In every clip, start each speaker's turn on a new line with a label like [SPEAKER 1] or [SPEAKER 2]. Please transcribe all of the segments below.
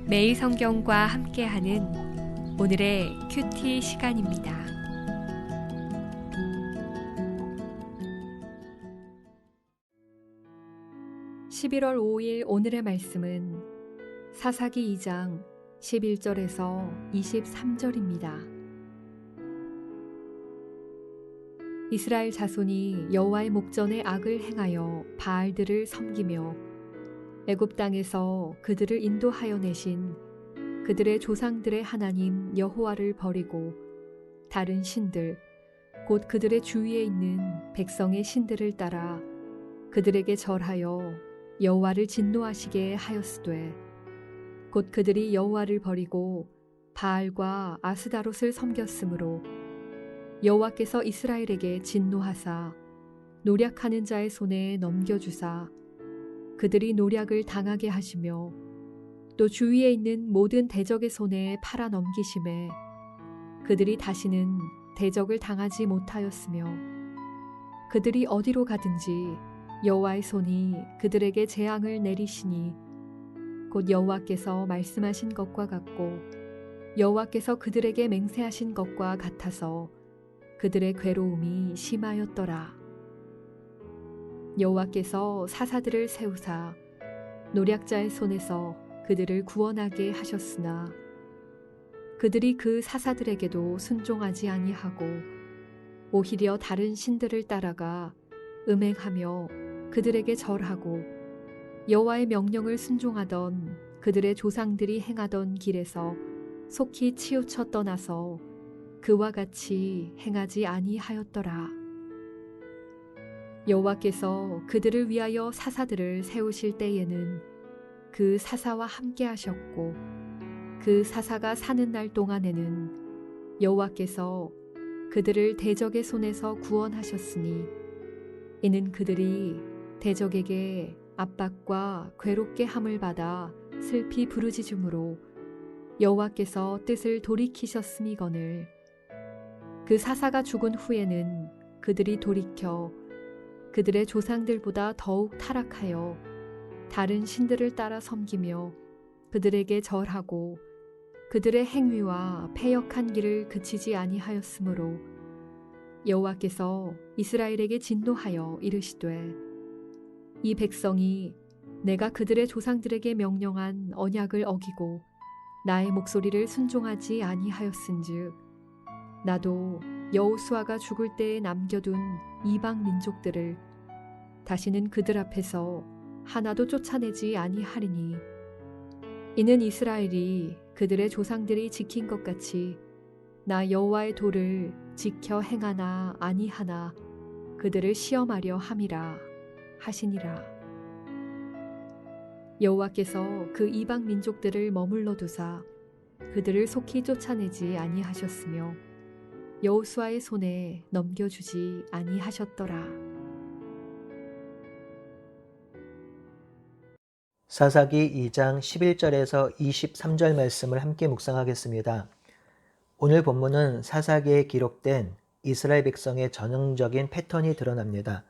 [SPEAKER 1] 매일 성경과 함께하는 오늘의 큐티 시간입니다. (11월 5일) 오늘의 말씀은 사사기 2장 11절에서 23절입니다. 이스라엘 자손이 여호와의 목전에 악을 행하여 바알들을 섬기며 애굽 땅에서 그들을 인도하여 내신 그들의 조상들의 하나님 여호와를 버리고 다른 신들 곧 그들의 주위에 있는 백성의 신들을 따라 그들에게 절하여 여호와를 진노하시게 하였으되 곧 그들이 여호와를 버리고 바알과 아스다롯을 섬겼으므로 여호와께서 이스라엘에게 진노하사 노략하는 자의 손에 넘겨주사 그들이 노략을 당하게 하시며 또 주위에 있는 모든 대적의 손에 팔아 넘기심에 그들이 다시는 대적을 당하지 못하였으며 그들이 어디로 가든지 여호와의 손이 그들에게 재앙을 내리시니 곧 여호와께서 말씀하신 것과 같고 여호와께서 그들에게 맹세하신 것과 같아서 그들의 괴로움이 심하였더라. 여호와께서 사사들을 세우사 노략자의 손에서 그들을 구원하게 하셨으나 그들이 그 사사들에게도 순종하지 아니하고 오히려 다른 신들을 따라가 음행하며 그들에게 절하고 여호와의 명령을 순종하던 그들의 조상들이 행하던 길에서 속히 치우쳐 떠나서 그와 같이 행하지 아니하였더라. 여호와께서 그들을 위하여 사사들을 세우실 때에는 그 사사와 함께 하셨고 그 사사가 사는 날 동안에는 여호와께서 그들을 대적의 손에서 구원하셨으니 이는 그들이 대적에게 압박과 괴롭게 함을 받아 슬피 부르짖음으로 여호와께서 뜻을 돌이키셨음이거늘 그 사사가 죽은 후에는 그들이 돌이켜 그들의 조상들보다 더욱 타락하여 다른 신들을 따라 섬기며 그들에게 절하고 그들의 행위와 패역한 길을 그치지 아니하였으므로 여호와께서 이스라엘에게 진노하여 이르시되 이 백성이 내가 그들의 조상들에게 명령한 언약을 어기고 나의 목소리를 순종하지 아니하였은즉 나도 여호수아가 죽을 때에 남겨둔 이방 민족들을 다시는 그들 앞에서 하나도 쫓아내지 아니하리니 이는 이스라엘이 그들의 조상들이 지킨 것 같이 나 여호와의 도를 지켜 행하나 아니하나 그들을 시험하려 함이라 하시니라. 여호와께서 그 이방 민족들을 머물러 두사 그들을 속히 쫓아내지 아니하셨으며 여호수아의 손에 넘겨주지 아니하셨더라.
[SPEAKER 2] 사사기 2장 11절에서 23절 말씀을 함께 묵상하겠습니다. 오늘 본문은 사사기에 기록된 이스라엘 백성의 전형적인 패턴이 드러납니다.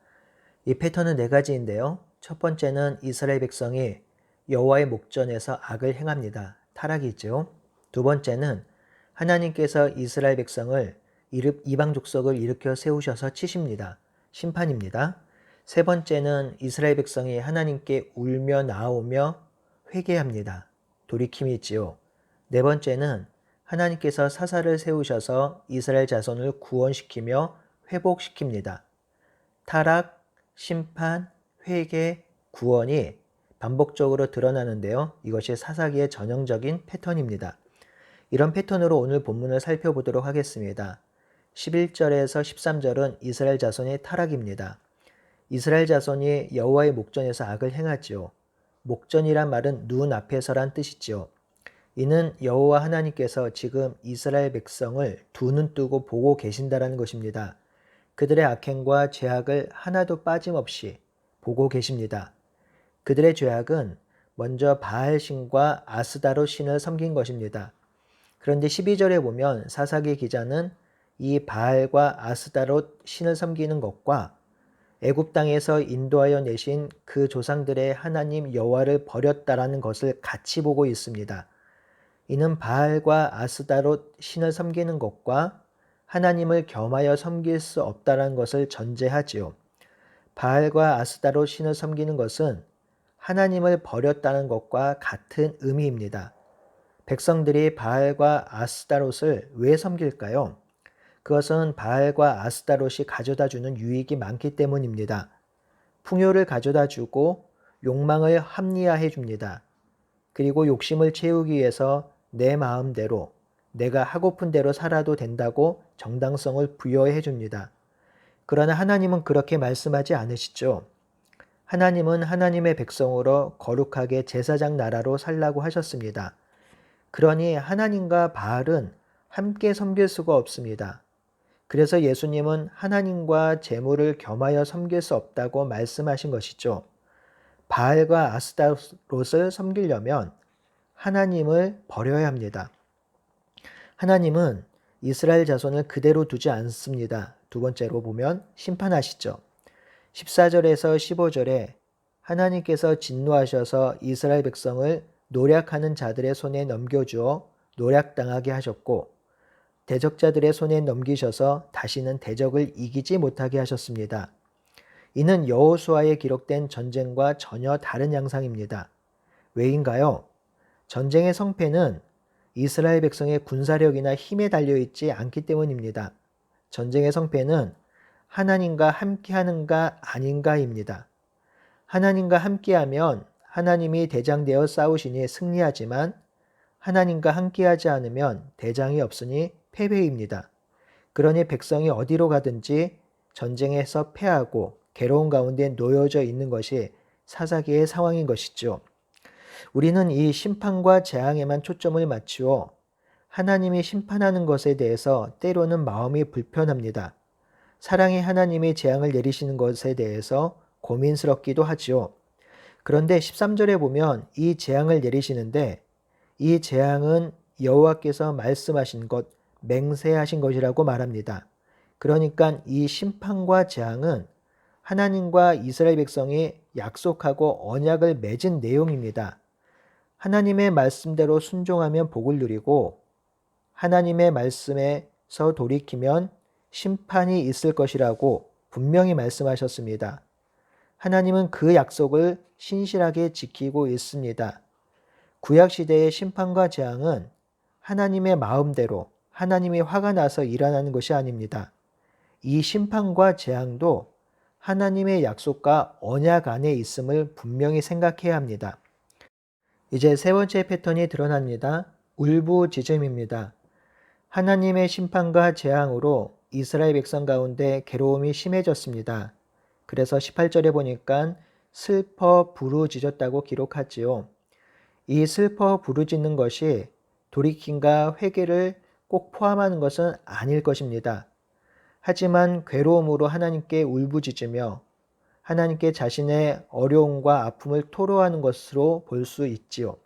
[SPEAKER 2] 이 패턴은 4가지인데요. 첫 번째는 이스라엘 백성이 여호와의 목전에서 악을 행합니다. 타락이죠. 두 번째는 하나님께서 이스라엘 백성을 이방 족속을 일으켜 세우셔서 치십니다. 심판입니다. 세 번째는 이스라엘 백성이 하나님께 울며 나오며 회개합니다. 돌이킴이 있지요. 네 번째는 하나님께서 사사를 세우셔서 이스라엘 자손을 구원시키며 회복시킵니다. 타락, 심판, 회개, 구원이 반복적으로 드러나는데요. 이것이 사사기의 전형적인 패턴입니다. 이런 패턴으로 오늘 본문을 살펴보도록 하겠습니다. 11절에서 13절은 이스라엘 자손의 타락입니다. 이스라엘 자손이 여호와의 목전에서 악을 행하지요. 목전이란 말은 눈 앞에서란 뜻이지요. 이는 여호와 하나님께서 지금 이스라엘 백성을 두 눈 뜨고 보고 계신다라는 것입니다. 그들의 악행과 죄악을 하나도 빠짐없이 보고 계십니다. 그들의 죄악은 먼저 바알 신과 아스다롯 신을 섬긴 것입니다. 그런데 12절에 보면 사사기 기자는 이 바알과 아스다롯 신을 섬기는 것과 애굽 땅에서 인도하여 내신 그 조상들의 하나님 여호와를 버렸다라는 것을 같이 보고 있습니다. 이는 바알과 아스다롯 신을 섬기는 것과 하나님을 겸하여 섬길 수 없다는 것을 전제하지요. 바알과 아스다롯 신을 섬기는 것은 하나님을 버렸다는 것과 같은 의미입니다. 백성들이 바알과 아스다롯을 왜 섬길까요? 그것은 바알과 아스다롯이 가져다 주는 유익이 많기 때문입니다. 풍요를 가져다 주고 욕망을 합리화해 줍니다. 그리고 욕심을 채우기 위해서 내 마음대로 내가 하고픈 대로 살아도 된다고 정당성을 부여해 줍니다. 그러나 하나님은 그렇게 말씀하지 않으시죠. 하나님은 하나님의 백성으로 거룩하게 제사장 나라로 살라고 하셨습니다. 그러니 하나님과 바알은 함께 섬길 수가 없습니다. 그래서 예수님은 하나님과 재물을 겸하여 섬길 수 없다고 말씀하신 것이죠. 바알과 아스타롯을 섬기려면 하나님을 버려야 합니다. 하나님은 이스라엘 자손을 그대로 두지 않습니다. 두 번째로 보면 심판하시죠. 14절에서 15절에 하나님께서 진노하셔서 이스라엘 백성을 노략하는 자들의 손에 넘겨주어 노략당하게 하셨고 대적자들의 손에 넘기셔서 다시는 대적을 이기지 못하게 하셨습니다. 이는 여호수아에 기록된 전쟁과 전혀 다른 양상입니다. 왜인가요? 전쟁의 성패는 이스라엘 백성의 군사력이나 힘에 달려있지 않기 때문입니다. 전쟁의 성패는 하나님과 함께하는가 아닌가입니다. 하나님과 함께하면 하나님이 대장되어 싸우시니 승리하지만 하나님과 함께하지 않으면 대장이 없으니 패배입니다. 그러니 백성이 어디로 가든지 전쟁에서 패하고 괴로운 가운데 놓여져 있는 것이 사사기의 상황인 것이죠. 우리는 이 심판과 재앙에만 초점을 맞추어 하나님이 심판하는 것에 대해서 때로는 마음이 불편합니다. 사랑의 하나님이 재앙을 내리시는 것에 대해서 고민스럽기도 하지요. 그런데 13절에 보면 이 재앙을 내리시는데 이 재앙은 여호와께서 말씀하신 것, 맹세하신 것이라고 말합니다. 그러니까 이 심판과 재앙은 하나님과 이스라엘 백성이 약속하고 언약을 맺은 내용입니다. 하나님의 말씀대로 순종하면 복을 누리고 하나님의 말씀에서 돌이키면 심판이 있을 것이라고 분명히 말씀하셨습니다. 하나님은 그 약속을 신실하게 지키고 있습니다. 구약시대의 심판과 재앙은 하나님의 마음대로 하나님이 화가 나서 일어나는 것이 아닙니다. 이 심판과 재앙도 하나님의 약속과 언약 안에 있음을 분명히 생각해야 합니다. 이제 세 번째 패턴이 드러납니다. 울부짖음입니다. 하나님의 심판과 재앙으로 이스라엘 백성 가운데 괴로움이 심해졌습니다. 그래서 18절에 보니까 슬퍼 부르짖었다고 기록하지요. 이 슬퍼 부르짖는 것이 돌이킴과 회개를 꼭 포함하는 것은 아닐 것입니다. 하지만 괴로움으로 하나님께 울부짖으며 하나님께 자신의 어려움과 아픔을 토로하는 것으로 볼 수 있지요.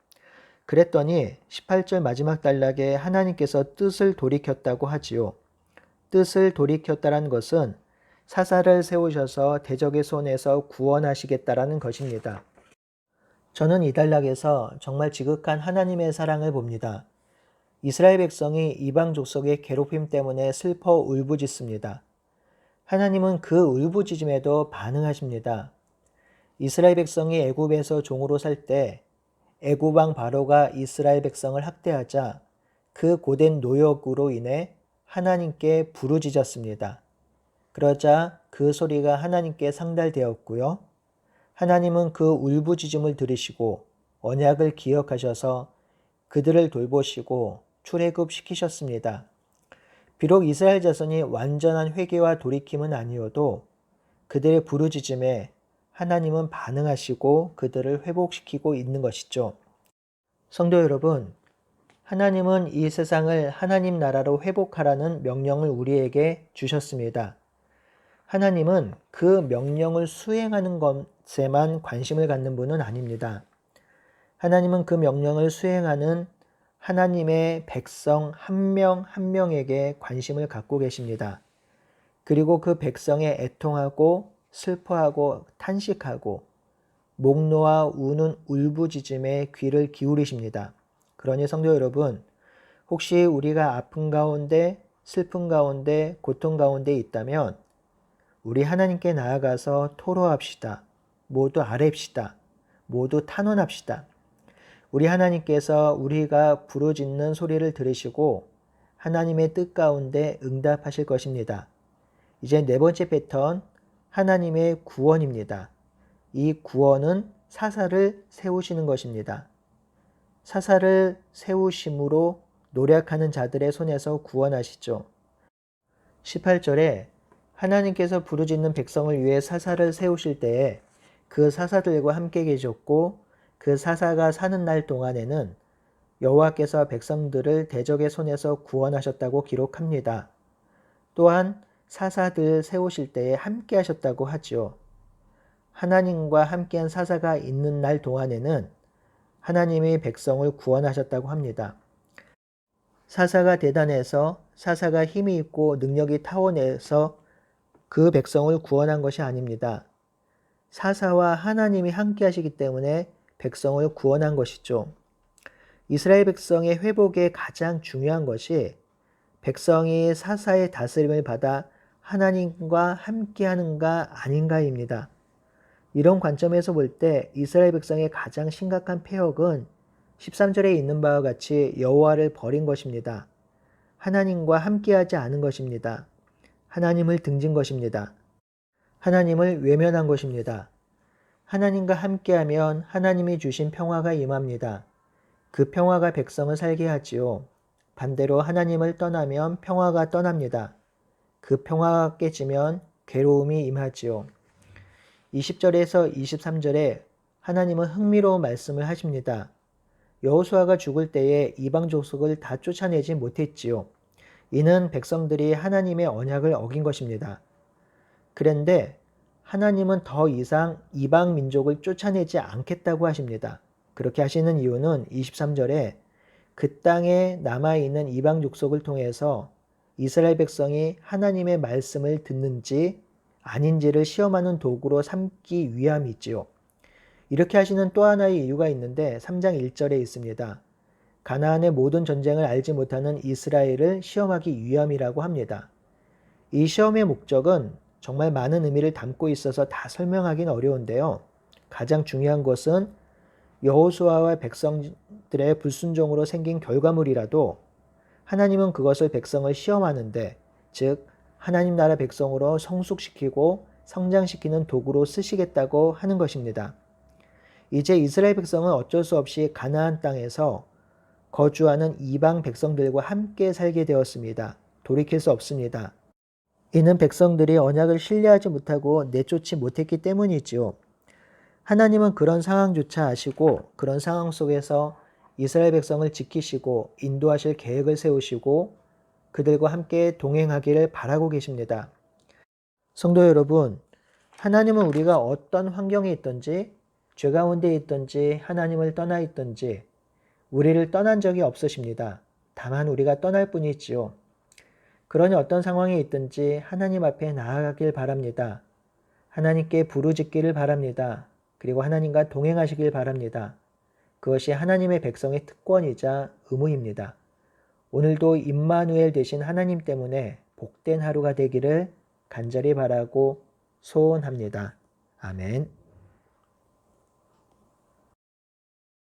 [SPEAKER 2] 그랬더니 18절 마지막 단락에 하나님께서 뜻을 돌이켰다고 하지요. 뜻을 돌이켰다는 것은 사사를 세우셔서 대적의 손에서 구원하시겠다라는 것입니다. 저는 이 단락에서 정말 지극한 하나님의 사랑을 봅니다. 이스라엘 백성이 이방 족속의 괴롭힘 때문에 슬퍼 울부짖습니다. 하나님은 그 울부짖음에도 반응하십니다. 이스라엘 백성이 애굽에서 종으로 살 때 애굽 왕 바로가 이스라엘 백성을 학대하자 그 고된 노역으로 인해 하나님께 부르짖었습니다. 그러자 그 소리가 하나님께 상달되었고요. 하나님은 그 울부짖음을 들으시고 언약을 기억하셔서 그들을 돌보시고 출애굽시키셨습니다. 비록 이스라엘 자손이 완전한 회개와 돌이킴은 아니어도 그들의 부르짖음에 하나님은 반응하시고 그들을 회복시키고 있는 것이죠. 성도 여러분, 하나님은 이 세상을 하나님 나라로 회복하라는 명령을 우리에게 주셨습니다. 하나님은 그 명령을 수행하는 것에만 관심을 갖는 분은 아닙니다. 하나님은 그 명령을 수행하는 하나님의 백성 한 명 한 명에게 관심을 갖고 계십니다. 그리고 그 백성의 애통하고 슬퍼하고 탄식하고 목 놓아 우는 울부짖음에 귀를 기울이십니다. 그러니 성도 여러분, 혹시 우리가 아픈 가운데, 슬픈 가운데, 고통 가운데 있다면 우리 하나님께 나아가서 토로합시다. 모두 아뢰읍시다. 모두 탄원합시다. 우리 하나님께서 우리가 부르짖는 소리를 들으시고 하나님의 뜻 가운데 응답하실 것입니다. 이제 네 번째 패턴, 하나님의 구원입니다. 이 구원은 사사를 세우시는 것입니다. 사사를 세우심으로 노력하는 자들의 손에서 구원하시죠. 18절에 하나님께서 부르짖는 백성을 위해 사사를 세우실 때에 그 사사들과 함께 계셨고 그 사사가 사는 날 동안에는 여호와께서 백성들을 대적의 손에서 구원하셨다고 기록합니다. 또한 사사들 세우실 때에 함께 하셨다고 하지요. 하나님과 함께한 사사가 있는 날 동안에는 하나님이 백성을 구원하셨다고 합니다. 사사가 대단해서 사사가 힘이 있고 능력이 타원해서 그 백성을 구원한 것이 아닙니다. 사사와 하나님이 함께 하시기 때문에 백성을 구원한 것이죠. 이스라엘 백성의 회복에 가장 중요한 것이 백성이 사사의 다스림을 받아 하나님과 함께하는가 아닌가입니다. 이런 관점에서 볼 때 이스라엘 백성의 가장 심각한 폐역은 13절에 있는 바와 같이 여호와를 버린 것입니다. 하나님과 함께하지 않은 것입니다. 하나님을 등진 것입니다. 하나님을 외면한 것입니다. 하나님과 함께하면 하나님이 주신 평화가 임합니다. 그 평화가 백성을 살게 하지요. 반대로 하나님을 떠나면 평화가 떠납니다. 그 평화가 깨지면 괴로움이 임하지요. 20절에서 23절에 하나님은 흥미로운 말씀을 하십니다. 여호수아가 죽을 때에 이방 족속을 다 쫓아내지 못했지요. 이는 백성들이 하나님의 언약을 어긴 것입니다. 그런데 하나님은 더 이상 이방 민족을 쫓아내지 않겠다고 하십니다. 그렇게 하시는 이유는 23절에 그 땅에 남아있는 이방 족속을 통해서 이스라엘 백성이 하나님의 말씀을 듣는지 아닌지를 시험하는 도구로 삼기 위함이지요. 이렇게 하시는 또 하나의 이유가 있는데 3장 1절에 있습니다. 가나안의 모든 전쟁을 알지 못하는 이스라엘을 시험하기 위함이라고 합니다. 이 시험의 목적은 정말 많은 의미를 담고 있어서 다 설명하기는 어려운데요. 가장 중요한 것은 여호수아와 백성들의 불순종으로 생긴 결과물이라도 하나님은 그것을 백성을 시험하는데, 즉 하나님 나라 백성으로 성숙시키고 성장시키는 도구로 쓰시겠다고 하는 것입니다. 이제 이스라엘 백성은 어쩔 수 없이 가나안 땅에서 거주하는 이방 백성들과 함께 살게 되었습니다. 돌이킬 수 없습니다. 이는 백성들이 언약을 신뢰하지 못하고 내쫓지 못했기 때문이지요. 하나님은 그런 상황조차 아시고 그런 상황 속에서 이스라엘 백성을 지키시고 인도하실 계획을 세우시고 그들과 함께 동행하기를 바라고 계십니다. 성도 여러분, 하나님은 우리가 어떤 환경에 있든지 죄 가운데 있든지 하나님을 떠나 있든지 우리를 떠난 적이 없으십니다. 다만 우리가 떠날 뿐이지요. 그러니 어떤 상황에 있든지 하나님 앞에 나아가길 바랍니다. 하나님께 부르짖기를 바랍니다. 그리고 하나님과 동행하시길 바랍니다. 그것이 하나님의 백성의 특권이자 의무입니다. 오늘도 임마누엘 되신 하나님 때문에 복된 하루가 되기를 간절히 바라고 소원합니다. 아멘.